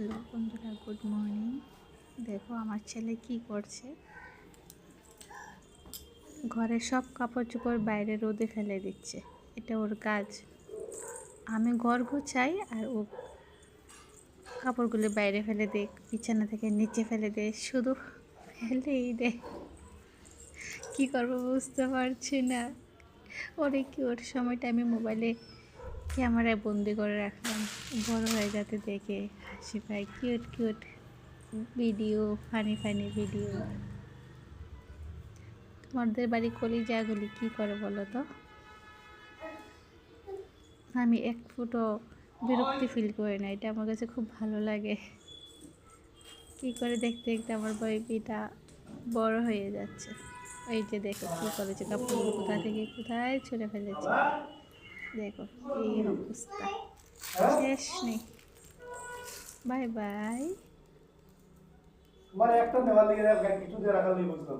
Hello বন্ধুরা, good morning. দেখো আমার ছেলে কি করছে। ঘরের সব কাপড় চোপড় বাইরে রোদে ফেলে দিচ্ছে, এটা ওর কাজ। আমি ঘর গুছাই আর ও কাপড়গুলো বাইরে ফেলে দে, বিছানা থেকে নিচে ফেলে দে, শুধু ফেলেই দে। কি করবো বুঝতে পারছি না। ওরে কি ওর সময়টা আমি মোবাইলে ক্যামেরায় বন্দি করে রাখলাম, বড় হয়ে যাতে দেখে হাসি পায়, cute cute video, funny funny video. তোমাদের বাড়ি কলিজাগুলি কি করে বলো তো? আমি এক ফুটো বিরক্তি ফিল করি না, এটা আমার কাছে খুব ভালো লাগে। কি করে দেখতে দেখতে আমার বেবিটা বড় হয়ে যাচ্ছে। এই যে দেখো কি করেছে, কাপড়গুলো কোথা থেকে কোথায় ছুঁড়ে ফেলেছে। দেখো এই অবস্থা, শেষ নেই। Bye bye. মানে একটা দেওয়াল লিগে কিছু দিয়ে রাখার লিগে বুঝলাম।